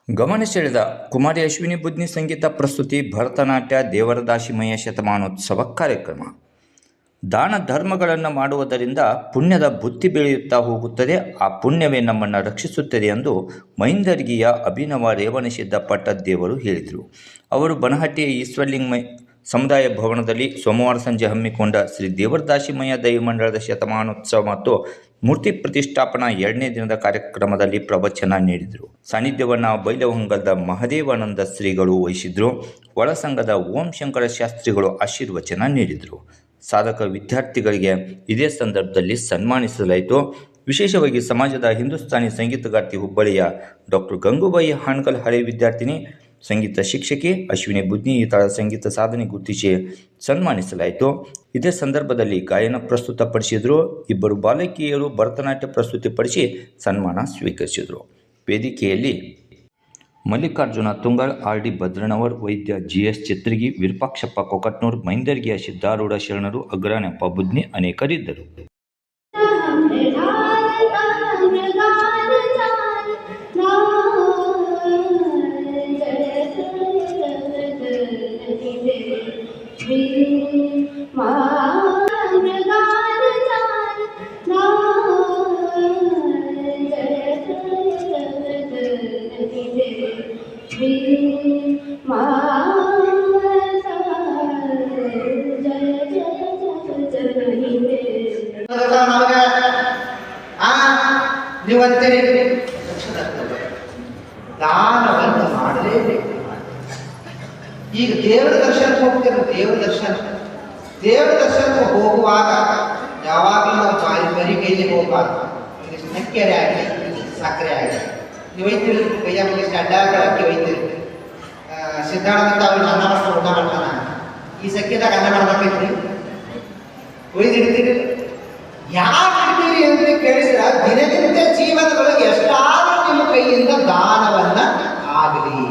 ಗಮನ ಸೆಳೆದ ಕುಮಾರಿ ಅಶ್ವಿನಿ ಬುದ್ನಿ ಸಂಗೀತ ಪ್ರಸ್ತುತಿ ಭರತನಾಟ್ಯ ದೇವರದಾಸಿಮಯ ಶತಮಾನೋತ್ಸವ ಕಾರ್ಯಕ್ರಮ. ದಾನ ಧರ್ಮಗಳನ್ನು ಮಾಡುವುದರಿಂದ ಪುಣ್ಯದ ಬುತ್ತಿ ಬೆಳೆಯುತ್ತಾ ಹೋಗುತ್ತದೆ. ಆ ಪುಣ್ಯವೇ ನಮ್ಮನ್ನು ರಕ್ಷಿಸುತ್ತದೆ ಎಂದು ಮೈಂದರ್ಗಿಯ ಅಭಿನವ ರೇವಣಸಿದ್ದ ಪಟ್ಟದೇವರು ಹೇಳಿದರು. ಅವರು ಬನಹಟ್ಟಿಯ ಈಶ್ವರಲಿಂಗ ಸಮುದಾಯ ಭವನದಲ್ಲಿ ಸೋಮವಾರ ಸಂಜೆ ಹಮ್ಮಿಕೊಂಡ ಶ್ರೀ ದೇವರದಾಸಿಮಯ ದೈವಮಂಡಳದ ಶತಮಾನೋತ್ಸವ ಮತ್ತು ಮೂರ್ತಿ ಪ್ರತಿಷ್ಠಾಪನಾ 2ನೇ ದಿನದ ಕಾರ್ಯಕ್ರಮದಲ್ಲಿ ಪ್ರವಚನ ನೀಡಿದರು. ಸಾನ್ನಿಧ್ಯವನ್ನು ಬೈಲಹೊಂಗಲದ ಮಹದೇವಾನಂದ ಶ್ರೀಗಳು ವಹಿಸಿದ್ರು. ಒಳಸಂಘದ ಓಂ ಶಂಕರ ಶಾಸ್ತ್ರಿಗಳು ಆಶೀರ್ವಚನ ನೀಡಿದರು. ಸಾಧಕ ವಿದ್ಯಾರ್ಥಿಗಳಿಗೆ ಇದೇ ಸಂದರ್ಭದಲ್ಲಿ ಸನ್ಮಾನಿಸಲಾಯಿತು. ವಿಶೇಷವಾಗಿ ಸಮಾಜದ ಹಿಂದೂಸ್ತಾನಿ ಸಂಗೀತಗಾರ್ತಿ ಹುಬ್ಬಳ್ಳಿಯ ಡಾಕ್ಟರ್ ಗಂಗೂಬಾಯಿ ಹಾಣ್ಗಲ್ ಹಳೆ ವಿದ್ಯಾರ್ಥಿನಿ, ಸಂಗೀತ ಶಿಕ್ಷಕಿ ಅಶ್ವಿನಿ ಬುದ್ನಿ ಈ ಸಂಗೀತ ಸಾಧನೆ ಗುರುತಿಸಿ ಸನ್ಮಾನಿಸಲಾಯಿತು. ಇದೇ ಸಂದರ್ಭದಲ್ಲಿ ಗಾಯನ ಪ್ರಸ್ತುತಪಡಿಸಿದರು. ಇಬ್ಬರು ಬಾಲಕಿಯರು ಭರತನಾಟ್ಯ ಪ್ರಸ್ತುತಿಪಡಿಸಿ ಸನ್ಮಾನ ಸ್ವೀಕರಿಸಿದರು. ವೇದಿಕೆಯಲ್ಲಿ ಮಲ್ಲಿಕಾರ್ಜುನ ತುಂಗಾಳ್, ಆರ್ ಡಿ ಭದ್ರನವರ್, ವೈದ್ಯ GS ಚಿತ್ರಗಿ, ವಿರೂಪಾಕ್ಷಪ್ಪ ಕೊಕಟ್ನೂರ್, ಮೈಂದರ್ಗಿಯ ಸಿದ್ಧಾರೂಢ ಶರಣರು, ಅಗ್ರನೆಪ್ಪ ಬುದ್ನಿ ಅನೇಕರಿದ್ದರು. ನೀವಂತೀರಿ ದಾನವನ್ನು ಮಾಡಲೇಬೇಕು. ಈಗ ದೇವರ ದರ್ಶನಕ್ಕೆ ಹೋಗ್ತೀರ. ದೇವರ ದರ್ಶನಕ್ಕೆ ಹೋಗುವಾಗ ಯಾವಾಗಲೂ ನಾವು ಬರೀ ಕೈಲಿ ಹೋಗಬಾರ್ದು. ನಕ್ಕೆರೆ ಆಗಲಿ ಸಕ್ಕರೆ ಆಗಲಿ ನೀವು ಒಯ್ತೀರಿ, ಕೈಯ ಮೇಲೆ ಅಡ್ಡಾಕಿ ಒಯ್ತೀರಿ. ಸಿದ್ಧಾರ್ಥ ತಾವು ಅನ್ನ ಮಾಡ್ಕೊಂಡು ಊಟ ಮಾಡ್ತಾನ. ಈ ಸಕ್ಕಿದಾಗ ಅನ್ನ ಮಾಡ್ಬೇಕೈತ್ರಿ, ಒಯ್ದಿಡ್ತೀರಿ. ಯಾಕೆ ಇಡ್ತೀರಿ ಅಂತ ಕೇಳಿದ್ರೆ ದಿನನಿತ್ಯ ಜೀವನದೊಳಗೆ ಎಷ್ಟಾದ್ರೂ ನಿಮ್ಮ ಕೈಯಿಂದ ದಾನವನ್ನ ಆಗಲಿ.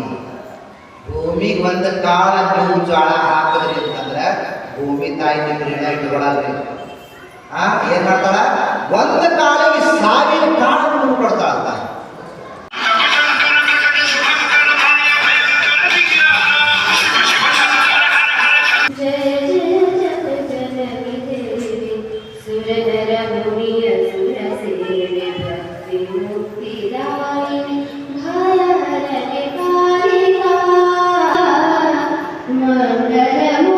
ಭೂಮಿಗೆ ಒಂದು ಕಾಳ ನೀವು ಜೋಳ ಹಾಕಿದ್ರಿ ಅಂತಂದ್ರೆ ಭೂಮಿ ತಾಯಿ ನಿಮ್ಮ ಋಣ ಇಟ್ಕೊಳ್ಳಲ್ರಿ. ಏನ್ ಮಾಡ್ತಾಳ? ಒಂದು ಕಾಳಿಗೆ 1000 ಕಾಳನ್ನು ಕೊಡ್ತಾಳ. ಮಂಗಲ